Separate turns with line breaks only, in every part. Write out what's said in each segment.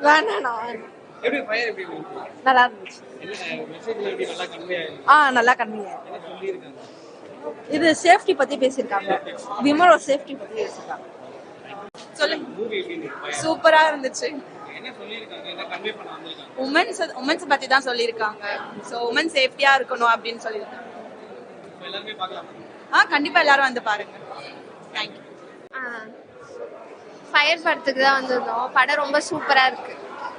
வேணாண்ணா.
எப்படி ஃபயர் எப்படி இருந்துச்சு?
நல்லா இருந்துச்சு.
என்ன மெசேஜ்ல எப்படி நல்லா கன்வே
நல்லா கன்வீனியா.
என்ன சொல்லியிருக்காங்க?
இது சேஃப்டி பத்தி பேசியிருக்காங்க. விமலோட சேஃப்டி பத்தி பேசியிருக்காங்க. சொல்லுங்க.
மூவி எப்படி இருந்துச்சு?
சூப்பரா இருந்துச்சு.
என்ன சொல்லியிருக்காங்க? என்ன கன்வே பண்ண வந்திருக்காங்க?
உமன்ஸ் பத்தி தான் சொல்லியிருக்காங்க. ஸோ உமன் சேஃப்டியா இருக்கணும் அப்படின்னு சொல்லியிருக்காங்க.
எல்லாருமே பார்க்கலாம்.
கண்டிப்பா எல்லாரும் வந்து பாருங்க. தேங்க்யூ.
ஃபயர் படத்துக்கு தான் வந்திருந்தோம். படம் ரொம்ப சூப்பரா இருக்கு.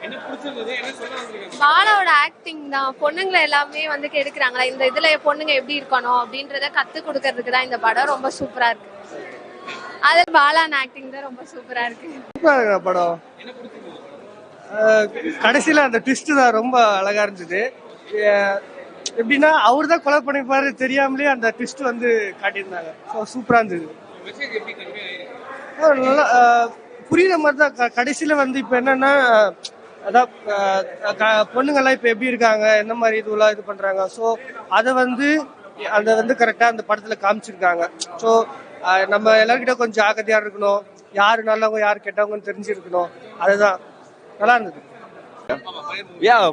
என்ன பிடிச்சிருந்தது? என்ன சொல்ல வந்திருக்காங்க?
பாலாவோட ஆக்டிங் தான். பொண்ணுங்களை எல்லாமே வந்து கெடுக்குறாங்களா, இந்த இதுல பொண்ணுங்க எப்படி இருக்கணும் அப்படின்றத கத்து கொடுக்கறதுக்கு தான் இந்த படம் ரொம்ப சூப்பரா இருக்கு. அது பாலான் ஆக்டிங் தான் ரொம்ப சூப்பரா இருக்கு.
படம்
என்ன பிடிச்சிருந்தது?
கடைசியில அந்த ட்விஸ்ட் தான் ரொம்ப அழகா இருந்தது. எப்படின்னா அவர் தான் கொலை பண்ணிப்பாரு தெரியாமலே அந்த ட்விஸ்ட் வந்து காட்டியிருந்தாங்க. ஸோ சூப்பரா இருந்தது.
மெசேஜ் எப்படி கன்வே ஆயிருக்கு?
நல்லா புரியுற மாதிரி தான். கடைசியில வந்து இப்போ என்னன்னா அதான் பொண்ணுங்கெல்லாம் இப்போ எப்படி இருக்காங்க, என்ன மாதிரி இதுவெல்லாம் இது பண்றாங்க. ஸோ அதை வந்து கரெக்டா அந்த படத்துல காமிச்சிருக்காங்க. ஸோ நம்ம எல்லார்கிட்ட கொஞ்சம் ஜாக்கிரதையா இருக்கணும். யாரு நல்லவங்க யாரு கெட்டவங்கன்னு தெரிஞ்சிருக்கணும். அதுதான் நல்லா இருந்தது.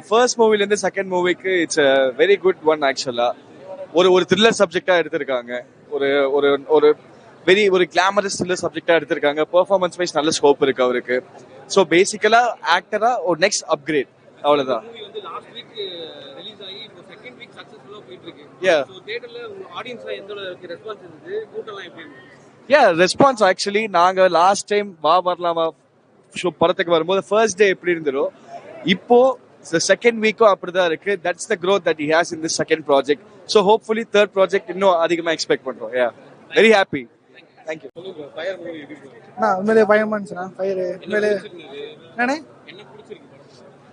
ஃபர்ஸ்ட் மூவில இருந்து செகண்ட் மூவிக்கு it's a very good one. ஆக்சுவலா ஒரு த்ரில்லர் சப்ஜெக்டா எடுத்திருக்காங்க. ஒரு கிளாமரஸ் த்ரில்லர் சப்ஜெக்டா எடுத்திருக்காங்க. பெர்ஃபார்மன்ஸ் வைஸ் நல்ல ஸ்கோப் இருக்கு அவருக்கு. ஸோ பேசிக்கலா ஆக்டரா ஒரு நெக்ஸ்ட் அப்கிரேட், அவ்வளவுதான்.
மூவி வந்து லாஸ்ட் வீக் ரிலீஸ் ஆகி இப்போ செகண்ட் வீக் சக்சஸ்ஃபுல்லா போயிட்டு இருக்கு. சோ தியேட்டர்ல ஆடியன்ஸ்ல எந்த அளவுக்கு ரெஸ்பான்ஸ் இருந்தது? கூட்டம்லாம் எப்படி இருந்துச்சு?
ரெஸ்பான்ஸ் ஆக்சுவலி நாங்க லாஸ்ட் டைம் வா வரலாமா ஷோ படத்துக்கு வரும்போது ஃபர்ஸ்ட் டே எப்படி இருந்ததோ இப்போ செகண்ட் வீக்கும் அப்படிதான் இருக்கு. That's the growth that he has in this second project. So hopefully third project இன்னும் அதிகமா எக்ஸ்பெக்ட் பண்றோம். Very happy. Thank you.
Fire movie எப்படி இருந்துச்சு?
உண்மையிலே பயமா இருந்துச்சுண்ணா. ஃபயர் உண்மையிலே
என்ன
பிடிச்சிருக்கு?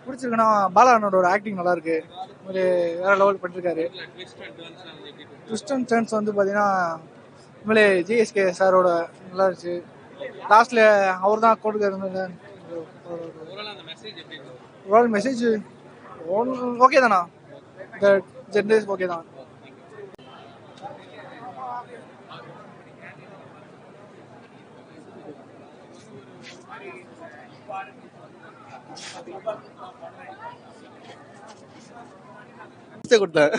பிடிச்சிருக்குண்ணா. பாலானோட ஒரு ஆக்டிங் நல்லா இருக்கு. ஒரு வேற லெவல் பண்ணிருக்காரு. ட்விஸ்ட் அண்ட் டர்ன்ஸ் வந்து பாத்தீங்கன்னா உண்மையிலே ஜிஎஸ்கே சாரோட நல்லா இருந்துச்சு. லாஸ்ட்ல அவர் தான் கொடுக்கறது. ஓவரால் மெசேஜ் ஓகே தானா? இந்த ஜென்ரேஷன் ஓகே தான்.
கொடுத்தேன்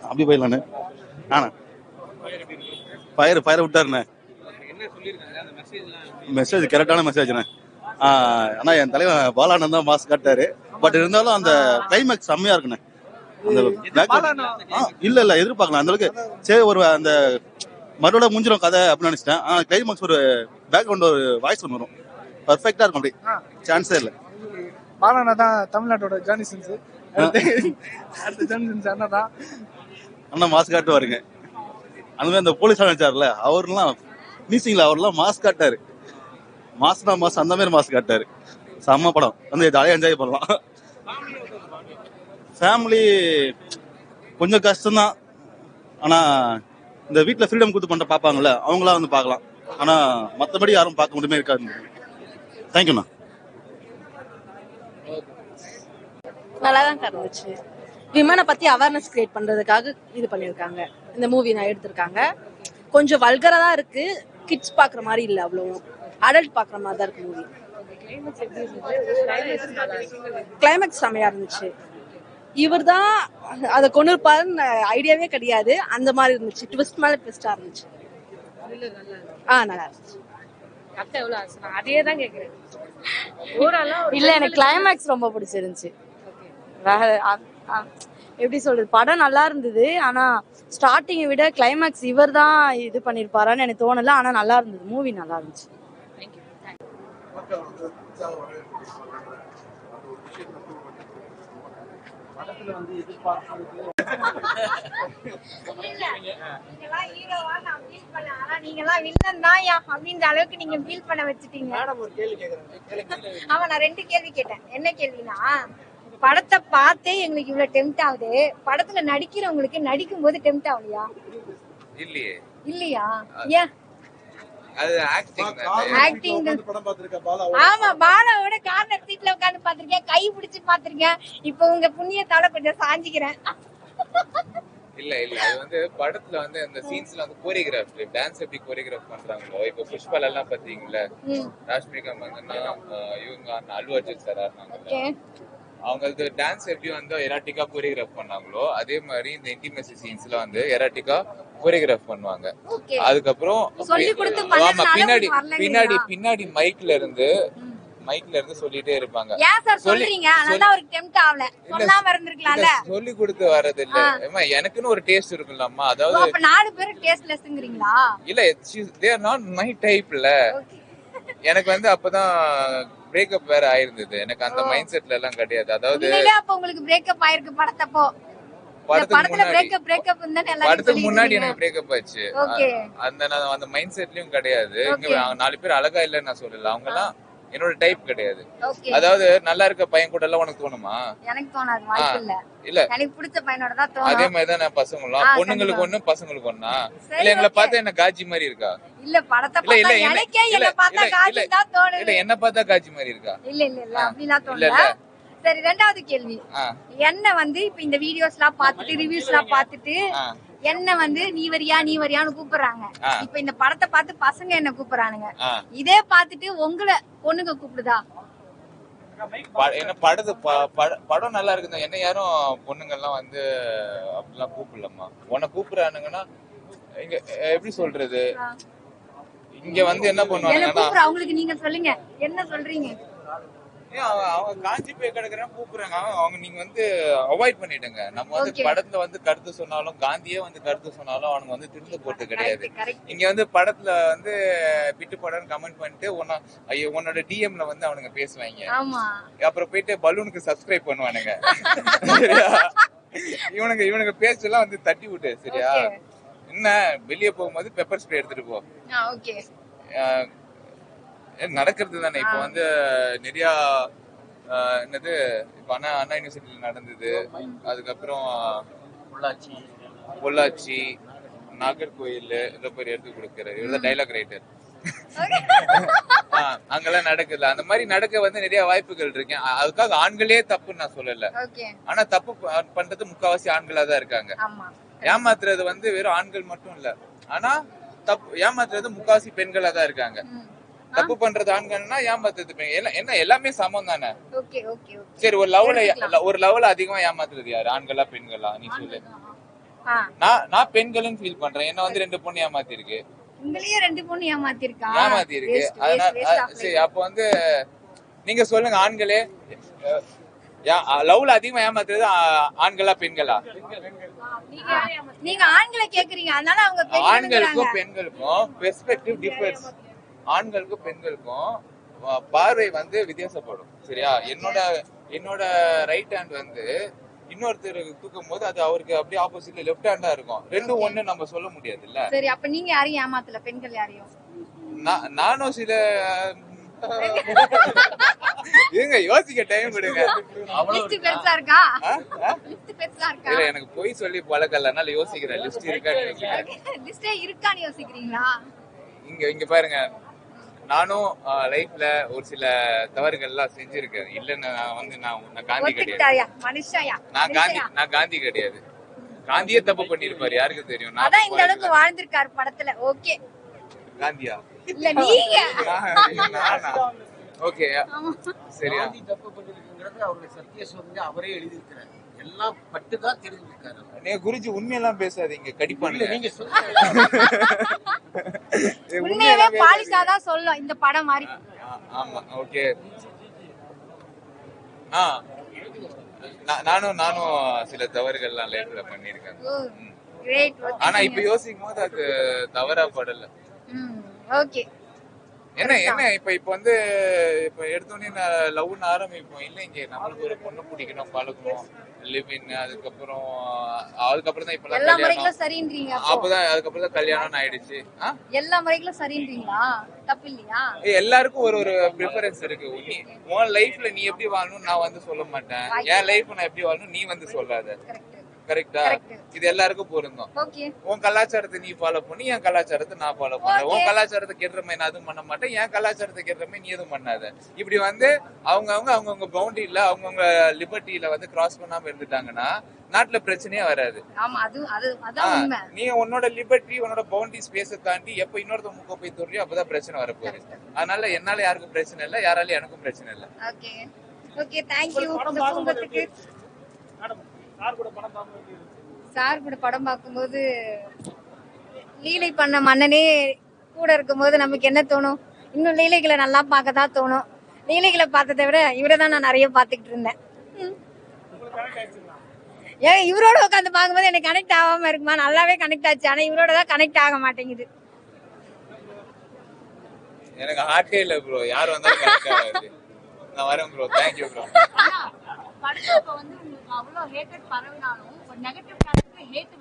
அப்படி போயிடலான்னு. ஃபயர் விட்டாருண்ணே. மெசேஜ் கரெக்டான மெசேஜ்ண்ணே. ஆனா என் தலைவன் பாலானந்த் தான் மாஸ் காட்டாரு. பட் இருந்தாலும் அந்த கிளைமேக்ஸ் செம்மையா இருக்குண்ணே. அந்த இல்ல எதிர்பார்க்கலாம் அந்த அளவுக்கு. சரி ஒரு அந்த மறுபடிய முடிஞ்சிடும் கதை அப்படின்னு நினைச்சிட்டேன். ஆனா கிளைமேக்ஸ் ஒரு பேக்ரவுண்ட் ஒரு வாய்ஸ் ஒன்று வரும். பர்ஃபெக்டா இருக்கும். அப்படி சான்ஸே இல்லை.
பாலானா தான் தமிழ்நாட்டோட ஜானிசன்ஸ். அடுத்த ஜானிசன்ஸ் அண்ணா தான்.
அண்ணா மாஸ் காட்டுவாருங்க. அந்த மாதிரி அந்த போலீஸ் நினைச்சாருல அவர்லாம் மீசிங்ல அவர்லாம் மாஸ் காட்டாரு. மாஸ்னா மாஸ் அந்த மாதிரி மாஸ் காட்டாரு. செம்ம படம் வந்து ஜாலியாக என்ஜாய் பண்ணலாம். ஃபேமிலி கொஞ்சம் கஷ்டம்தான். ஆனா இந்த வீட்டில் ஃப்ரீடம் கொடுத்து பண்ண பார்ப்பாங்கல்ல அவங்களாம் வந்து பார்க்கலாம். ஆனா மற்றபடி யாரும் பார்க்க முடியுமே இருக்காது. தேங்க்யூண்ணா.
நல்லா தான் இருந்துச்சு. விமனை பத்தி அவேர்னஸ் கிரியேட் பண்றதுக்காக இது பண்ணிருக்காங்க. இந்த மூவி நான் எடுத்திருக்காங்க. கொஞ்சம் வல்கரா தான் இருக்கு. கிட்ஸ் பாக்குற மாதிரி இல்ல, அவ்வளவு அடல்ட் பாக்குற மாதிரி தான் இருக்கு மூவி. கிளைமேக்ஸ் செமையா இருந்துச்சு. இவர் தான் அதை கொண்டு இருப்பாருன்னு ஐடியாவே கிடையாது. அந்த மாதிரி இருந்துச்சு. ட்விஸ்ட் மேல ட்விஸ்டா இருந்துச்சு. நல்லா இருந்துச்சு.
அதே தான் கேக்குறேன்.
இல்ல எனக்கு கிளைமேக்ஸ் ரொம்ப பிடிச்சிருந்துச்சு. எப்படி சொல்றது, படம் நல்லா இருந்தது. ஆனா ஸ்டார்டிங்கை விட கிளைமேக்ஸ் இவர் தான் இது பண்ணிருப்பாரான்னு எனக்கு தோணல. ஆனா நல்லா இருந்தது, மூவி நல்லா இருந்துச்சு.
அப்படின்ற அளவுக்கு நீங்க ஃபீல் பண்ண வச்சுட்டீங்க. ஆமா, நான் 2 கேள்வி கேட்டேன். என்ன கேள்வினா, படத்தை பார்த்தே எங்களுக்கு இவ்வளவு டெம்ட் ஆகுது, படத்துல நடிக்கிறவங்களுக்கு நடிக்கும் போது டெம்ட் ஆகலையா? இல்லையா? ஏன்? ஆமா, பாலாவோட கார்னர் சீட்ல உட்கார்ந்து பாத்திருக்கேன், கை பிடிச்சு பாத்திருக்கேன். இப்ப உங்க புண்ணியத்தால கொஞ்சம் சாஞ்சிக்கிறேன்.
இல்ல அது வந்து படத்துல வந்து அந்த சீன்ஸ்ல வந்து கோரியோகிராஃப் டான்ஸ் எப்படி கோரியோகிராஃப் பண்றாங்களோ இப்ப புஷ்பால எல்லாம் பாத்தீங்களா ராஷ்மிகா மந்தனா இவங்க அல்லு அர்ஜுன் சார் ஆனாங்க அவங்களுக்கு டான்ஸ் எப்படி வந்து எராட்டிக்கா கோரியோகிராஃப் பண்ணாங்களோ அதே மாதிரி இந்த இன்டிமேசி சீன்ஸ்ல வந்து எராட்டிக்கா கோரியோகிராஃப் பண்ணுவாங்க. அதுக்கப்புறம் ஆமா பின்னாடி மைக்ல இருந்து சொல்லிட்டே இருப்பாங்க. சொல்லி கொடுத்து வர்றது இல்ல எனக்குன்னு ஒரு டேஸ்ட் இருக்குல்லம்மா. அதாவது
4 பேரும் டேஸ்ட்லெஸ்ங்கறீங்களா?
இல்ல they are not my typeல. எனக்கு வந்து அப்பதான் பிரேக்கப் வேற ஆயிருந்தது. எனக்கு அந்த மைண்ட் செட்ல எல்லாம் கிடையாது. அதாவது
அப்ப உங்களுக்கு பிரேக்கப் ஆயிருக்கு படத்தப்போ?
படத்துக்கு முன்னாடி எனக்கு பிரேக்கப் ஆச்சு. அந்த மைண்ட் செட்லயும் கிடையாது. இங்க 4 பேர் அழகா இல்லன்னு நான் சொல்லல. அவங்க எல்லாம் என்னோட டைப் கிடையாது. அதாவது நல்லா இருக்க பையன் கூட எல்லாம் உனக்கு தோணுமா?
எனக்கு தோணாது, வாய்ப்பு இல்ல. இல்ல எனக்கு பிடிச்ச பையனோட தான் தோணும்.
அதே மாதிரி தான் நான் பசங்களும் பொண்ணுங்களுக்கு ஒண்ணு பசங்களுக்கு ஒண்ணா. இல்ல எங்களை பார்த்தா என்ன காஜி மாதிரி இருக்கா?
இல்ல படத்தை பார்த்தா எனக்கே என்ன பார்த்தா காஜி தான் தோணுது.
இல்ல என்ன பார்த்தா காஜி மாதிரி இருக்கா?
இல்ல அப்படிலாம் தோணல. சரி, ரெண்டாவது கேள்வி. என்ன வந்து இப்ப இந்த வீடியோஸ்லாம் பார்த்துட்டு ரிவ்யூஸ்லாம் பார்த்துட்டு என்ன வந்து நீ வரியான்னு கூப்பிடுறாங்க. இப்ப இந்த படத்தை பார்த்து பசங்க என்ன கூப்பிடுறானுங்க. இதே பார்த்துட்டு உங்களை பொண்ணுங்க கூப்பிடுதா?
என்ன படம் நல்லா இருக்குதா? என்ன யாரும் பொண்ணுங்க எல்லாம் வந்து அப்படிலாம் கூப்பிடலாமா? உன்னை கூப்பிடுறானுங்கன்னா இங்க எப்படி சொல்றது, இங்க வந்து என்ன பண்ணுவாங்கன்னா
அவங்களுக்கு நீங்க சொல்லுங்க என்ன சொல்றீங்க?
அவங்க காஞ்சி போய் கிடக்குறேன்னு கூப்பிடுறாங்க. அவங்க நீங்க வந்து அவாய்ட் பண்ணிடுங்க. நம்ம வந்து படத்துல வந்து கருத்து சொன்னாலும் காந்தியே வந்து கருத்து சொன்னாலும் அவனுங்க வந்து திருந்த போறது கிடையாது. இங்க வந்து படத்துல வந்து பிட்டு படம் கமெண்ட் பண்ணிட்டு உன்னோட டிஎம்ல வந்து அவனுங்க பேசுவாங்க. அப்புறம் போயிட்டு பலூனுக்கு சப்ஸ்கிரைப் பண்ணுவானுங்க. சரியா? இவனுங்க பேசலாம் வந்து தட்டி விட்டு. சரியா? என்ன வெளியே போகும்போது பெப்பர் ஸ்ப்ரே எடுத்துட்டு போ. நடக்கிறது தானே. இப்ப வந்து நிறைய என்னது இப்ப அண்ணா யூனிவர்சிட்டியில நடந்தது. அதுக்கப்புறம் பொள்ளாச்சி நாகர்கோயில் இதை போய் எடுத்து கொடுக்கிறாரு. இவர்தான் டைலாக் ரைட்டர். அங்கெல்லாம் நடக்குது. அந்த மாதிரி நடக்க வந்து நிறைய வாய்ப்புகள் இருக்கு. அதுக்காக ஆண்களே தப்புன்னு நான் சொல்லல. ஆனா தப்பு பண்றது முக்காவாசி ஆண்களா தான் இருக்காங்க. ஏமாத்துறது வந்து வெறும் ஆண்கள் மட்டும் இல்ல. ஆனா தப்பு ஏமாத்துறது முக்காவாசி பெண்களா தான் இருக்காங்க. தப்பு பண்றது ஆண்கள்னா ஏமாத்துறது பெண்கள். என்ன எல்லாமே சமம் தானே. சரி, ஒரு லெவல அதிகமா ஏமாத்துறது யாரு, ஆண்களா பெண்களா? நீ சொல்லு. நான் பெண்களும் ஃபீல் பண்றேன். என்ன வந்து 2 பொண்ணு ஏமாத்தி இருக்கு. ஏமாத்தி இருக்கு. அதனால சரி, அப்ப வந்து நீங்க சொல்லுங்க, ஆண்களே லவ்ல அதிகமா ஏமாத்துறது ஆண்களா பெண்களா?
நீங்க ஆண்களை கேக்குறீங்க, அதனால அவங்க
ஆண்களுக்கும் பெண்களுக்கும் பெர்ஸ்பெக்டிவ் டிஃபரன்ஸ். ஆண்களுக்கும் பெண்களுக்கும் பார்வை வந்து வித்தியாசப்படும். சரியா? என்னோட ரைட் ஹேண்ட் வந்து இன்னொருத்தர் தூக்கும் போது அது அவருக்கு அப்படியே ஆப்போசிட்ல லெஃப்ட் ஹேண்டா இருக்கும். ரெண்டும் ஒண்ணு நம்ம சொல்ல முடியாது இல்ல.
சரி, அப்ப நீங்க யாரையும் ஏமாத்தல, பெண்கள் யாரையும்? நானும்
சில ஏங்க யோசிக்க டைம் விடுங்க.
லிஸ்ட் பெருசா இருக்கா?
இல்ல, எனக்கு போய் சொல்லி பழக்கல, அதனால யோசிக்கிறேன். லிஸ்ட்
லிஸ்டே இருக்கான்னு யோசிக்கிறீங்களா?
இங்க பாருங்க, நானும் லைஃப்ல ஒரு சில தவறுகள் எல்லாம் செஞ்சிருக்கேன். இல்லன்னு நான் வந்து நான் காந்தி கிடையாது. நான் காந்தி கிடையாது. காந்தியே தப்பு பண்ணிருப்பாரு, யாருக்கு தெரியும்.
அதான் இந்த அளவுக்கு வாழ்ந்திருக்காரு படத்துல. ஓகே,
காந்தியா
இல்ல நீங்க.
ஓகே, சரி.
காந்தி தப்பு பண்ணிருக்குங்கிறது அவருடைய சத்திய சோதனை அவரே எழுதியிருக்கிறார். எல்லாம் பட்டுதான் தெரிஞ்சிருக்காரு.
நீங்க குருஜி உண்மையெல்லாம் பேசாதீங்க, கடிப்பாங்க.
நீங்க சொல்லுங்க.
உண்மையாவே பாலிஷா தான் சொல்லும் இந்த படம் மாதிரி.
ஆமா, ஓகே. நானும் சில தவறுகள்லாம் லைஃப்ல பண்ணிருக்கேன். ஆனா இப்ப யோசிக்கும் போது அது தவறா படல.
ஓகே.
என்ன இப்ப வந்து இப்ப எடுத்தோடனே லவ்னு ஆரம்பிப்போம். இல்ல, இங்க நம்மளுக்கு ஒரு பொண்ணு பிடிக்கணும், பழகணும், லிவ் இன். அதுக்கப்புறம் தான் இப்ப
எல்லா முறைகளும் சரின்றீங்க.
அதுக்கப்புறம் தான் கல்யாணம் ஆயிடுச்சு.
எல்லா முறைகளும் சரின்றீங்களா? தப்பு இல்லையா?
எல்லாருக்கும் ஒரு ப்ரிஃபரன்ஸ் இருக்கு. உன் லைஃப்ல நீ எப்படி வாழணும் நான் வந்து சொல்ல மாட்டேன். என் லைஃப் நான் எப்படி வாழணும் நீ வந்து சொல்லாத. கரெக்டா? இது எல்லாருக்கும் பொருந்தும். உன் கலாச்சாரத்தை நீ ஃபாலோ பண்ணி என் கலாச்சாரத்தை நான் ஃபாலோ பண்றேன். உன் கலாச்சாரத்தை கெடுற மாதிரி நான் அதுவும் பண்ண மாட்டேன், என் கலாச்சாரத்தை கெடுற மாதிரி நீ எதுவும் பண்ணாத. இப்படி வந்து அவங்கவுங்க பவுண்டரியில அவங்கவுங்க லிபர்ட்டியில வந்து கிராஸ் பண்ணாம இருந்துட்டாங்கன்னா நாட்டுல பிரச்சனையே வராது. நீ உன்னோட லிபர்ட்டி உன்னோட பவுண்டரி ஸ்பேஸை தாண்டி எப்ப இன்னொருத்த முக்க போய் தோறியோ அப்பதான் பிரச்சனை வரப்போகுது. அதனால என்னால யாருக்கும் பிரச்சனை இல்லை, யாராலையும் எனக்கும் பிரச்சனை இல்லை.
சார் கூட படம் பார்க்கும்போது லீலை பண்ண மன்னனே கூட இருக்கும்போது நமக்கு என்ன தோணும்? இன்னும் லீலைகளை நல்லா பார்க்கதான் தோணும். லீலைகளை பார்த்ததை விட இவரை தான் நான் நிறைய பார்த்துக்கிட்டு இருந்தேன். ஏன் இவரோட உட்காந்து பார்க்கும்போது எனக்கு கனெக்ட் ஆகாம இருக்குமா? நல்லாவே கனெக்ட் ஆச்சு. ஆனா இவரோட தான் கனெக்ட் ஆக மாட்டேங்குது.
எனக்கு ஹார்ட்டே இல்ல ப்ரோ, யார் வந்தாலும் கனெக்ட் ஆகாது. நான் வரேன் ப்ரோ. Thank you bro.
படத்துல வந்து உங்களுக்கு அவ்வளவு ஹேட்டட் பரவினாலும் ஒரு நெகட்டிவ் கேரக்டர் ஹேட்